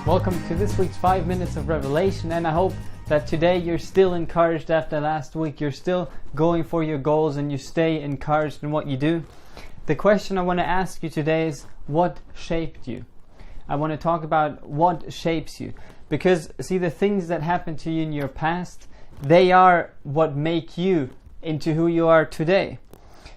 Welcome to this week's 5 Minutes of Revelation, and I hope that today you're still encouraged after last week. You're still going for your goals and you stay encouraged in what you do. The question I want to ask you today is, what shaped you? I want to talk about what shapes you. Because, see, the things that happened to you in your past, they are what make you into who you are today.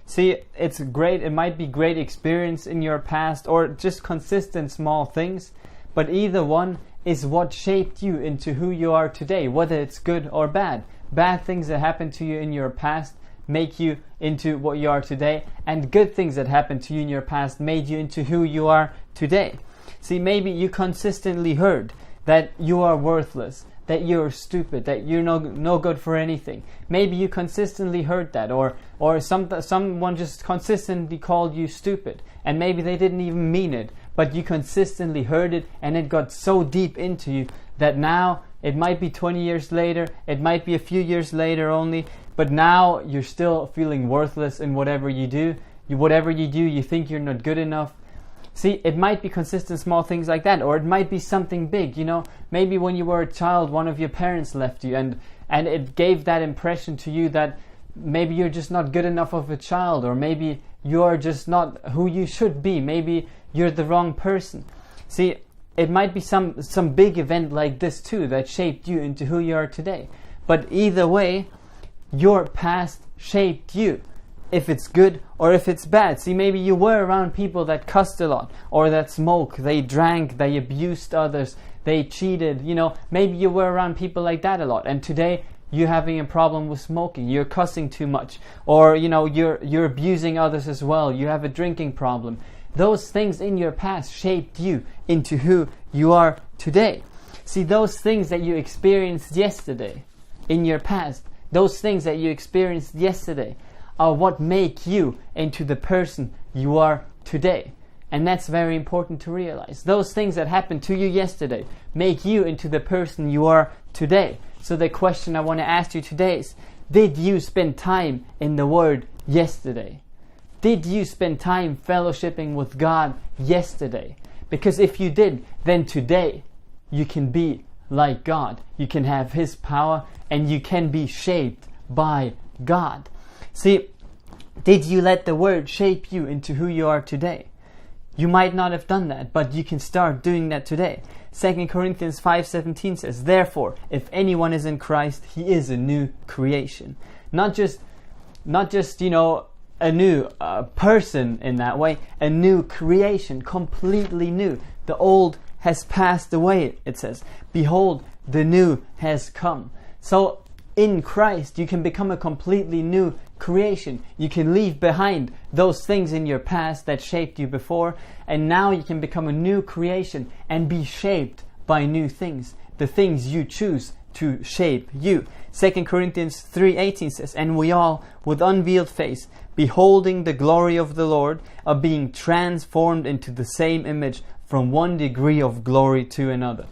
See, it's great, it might be great experience in your past or just consistent small things, but either one is what shaped you into who you are today, whether it's good or bad. Bad things that happened to you in your past make you into what you are today, and good things that happened to you in your past made you into who you are today. See, maybe you consistently heard that you are worthless, that you're stupid, that you're no good for anything. Maybe you consistently heard that, or someone just consistently called you stupid, and maybe they didn't even mean it, but you consistently heard it, and it got so deep into you that now it might be 20 years later, it might be a few years later only, but now you're still feeling worthless in whatever you do. Whatever you do, you think you're not good enough. See, it might be consistent small things like that, or it might be something big, Maybe when you were a child, one of your parents left you, and it gave that impression to you that maybe you're just not good enough of a child, or maybe you're just not who you should be. Maybe you're the wrong person. See, it might be some big event like this too that shaped you into who you are today. But either way, your past shaped you, if it's good or if it's bad. See, maybe you were around people that cussed a lot, or that smoked, they drank, they abused others, they cheated, Maybe you were around people like that a lot, and today you're having a problem with smoking, you're cussing too much, or you're abusing others as well, you have a drinking problem. Those things in your past shaped you into who you are today. See, those things that you experienced yesterday in your past, those things that you experienced yesterday are what make you into the person you are today. And that's very important to realize. Those things that happened to you yesterday make you into the person you are today. So the question I want to ask you today is, did you spend time in the Word yesterday? Did you spend time fellowshipping with God yesterday? Because if you did, then today you can be like God. You can have His power and you can be shaped by God. See, did you let the Word shape you into who you are today? You might not have done that, but you can start doing that today. 2 Corinthians 5:17 says, "Therefore, if anyone is in Christ, he is a new creation." Not just a new person in that way, a new creation, completely new. The old has passed away, it says. Behold, the new has come. So in Christ, you can become a completely new creation. You can leave behind those things in your past that shaped you before, and now you can become a new creation and be shaped by new things, the things you choose to shape you. 2 Corinthians 3:18 says, "And we all, with unveiled face, beholding the glory of the Lord, are being transformed into the same image from one degree of glory to another."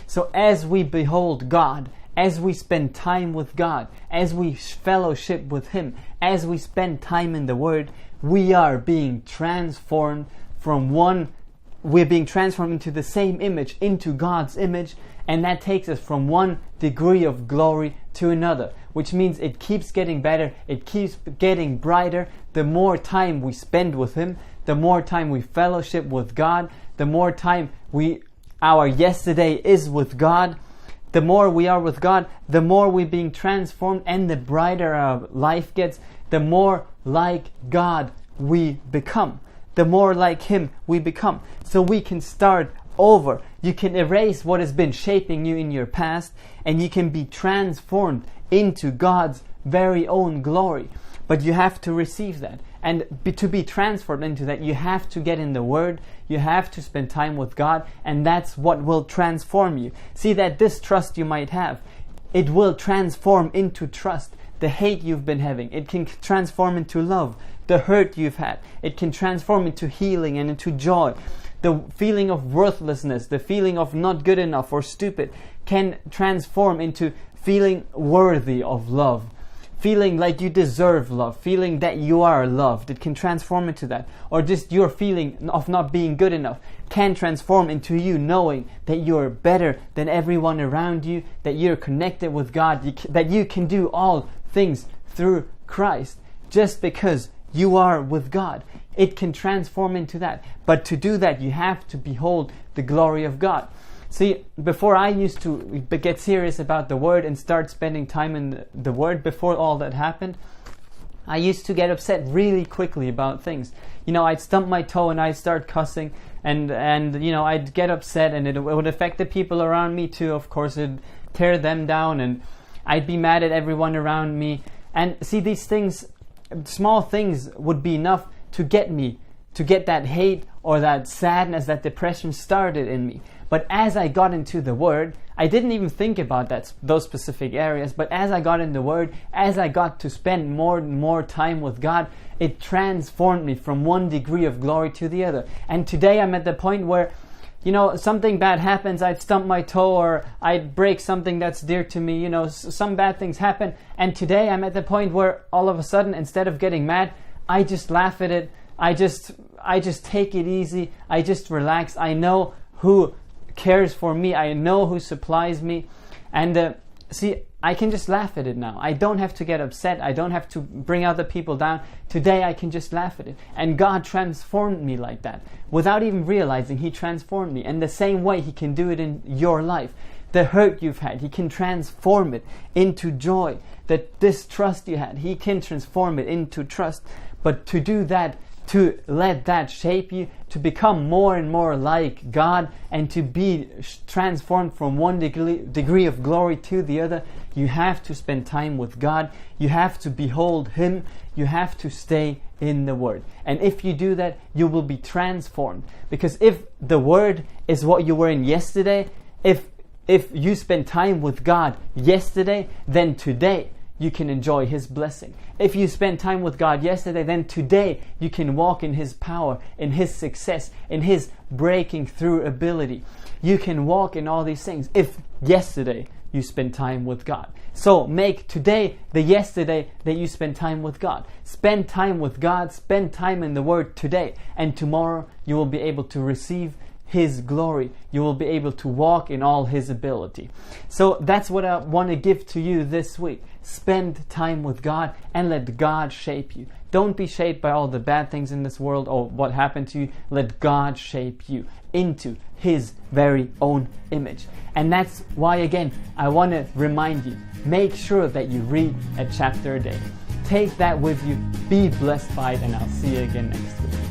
So as we behold God, as we spend time with God, as we fellowship with Him, as we spend time in the Word, we are being transformed we're being transformed into the same image, into God's image, and that takes us from one degree of glory to another, which means it keeps getting better, it keeps getting brighter. The more time we spend with Him, the more time we fellowship with God, the more time our yesterday is with God, the more we are with God, the more we're being transformed, and the brighter our life gets, the more like God we become. The more like Him we become. So we can start over. You can erase what has been shaping you in your past, and you can be transformed into God's very own glory. But you have to receive that. And to be transformed into that, you have to get in the Word, you have to spend time with God, and that's what will transform you. See, that distrust you might have, it will transform into trust. The hate you've been having, it can transform into love. The hurt you've had, it can transform into healing and into joy. The feeling of worthlessness, the feeling of not good enough or stupid, can transform into feeling worthy of love. feeling like you deserve love, feeling that you are loved. It can transform into that. Or just your feeling of not being good enough can transform into you knowing that you're better than everyone around you, that you're connected with God, that you can do all things through Christ just because you are with God. It can transform into that. But to do that, you have to behold the glory of God. See, before I used to get serious about the Word and start spending time in the Word, before all that happened, I used to get upset really quickly about things. I'd stump my toe and I'd start cussing, and I'd get upset, and it would affect the people around me too. Of course, it'd tear them down, and I'd be mad at everyone around me. And see, these things, small things, would be enough to get that hate or that sadness, that depression started in me. But as I got into the Word, I didn't even think about those specific areas. But as I got in the Word, as I got to spend more and more time with God, it transformed me from one degree of glory to the other. And today I'm at the point where, something bad happens, I'd stump my toe or I'd break something that's dear to me, some bad things happen. And today I'm at the point where all of a sudden, instead of getting mad, I just laugh at it. I just take it easy. I just relax. I know who cares for me. I know who supplies me. And see, I can just laugh at it now. I don't have to get upset. I don't have to bring other people down. Today I can just laugh at it. And God transformed me like that. Without even realizing, He transformed me. And the same way He can do it in your life. The hurt you've had, He can transform it into joy. The distrust you had, He can transform it into trust. But to do that, to let that shape you, to become more and more like God, and to be transformed from one degree of glory to the other, you have to spend time with God. You have to behold Him. You have to stay in the Word. And if you do that, you will be transformed. Because if the Word is what you were in yesterday, if you spend time with God yesterday, then today you can enjoy His blessing. If you spend time with God yesterday, then today you can walk in His power, in His success, in His breaking through ability. You can walk in all these things if yesterday you spend time with God. So make today the yesterday that you spend time with God. Spend time with God, spend time in the Word today, and tomorrow you will be able to receive His glory. You will be able to walk in all His ability. So that's what I want to give to you this week. Spend time with God and let God shape you. Don't be shaped by all the bad things in this world or what happened to you. Let God shape you into His very own image. And that's why, again, I want to remind you, make sure that you read a chapter a day. Take that with you. Be blessed by it, and I'll see you again next week.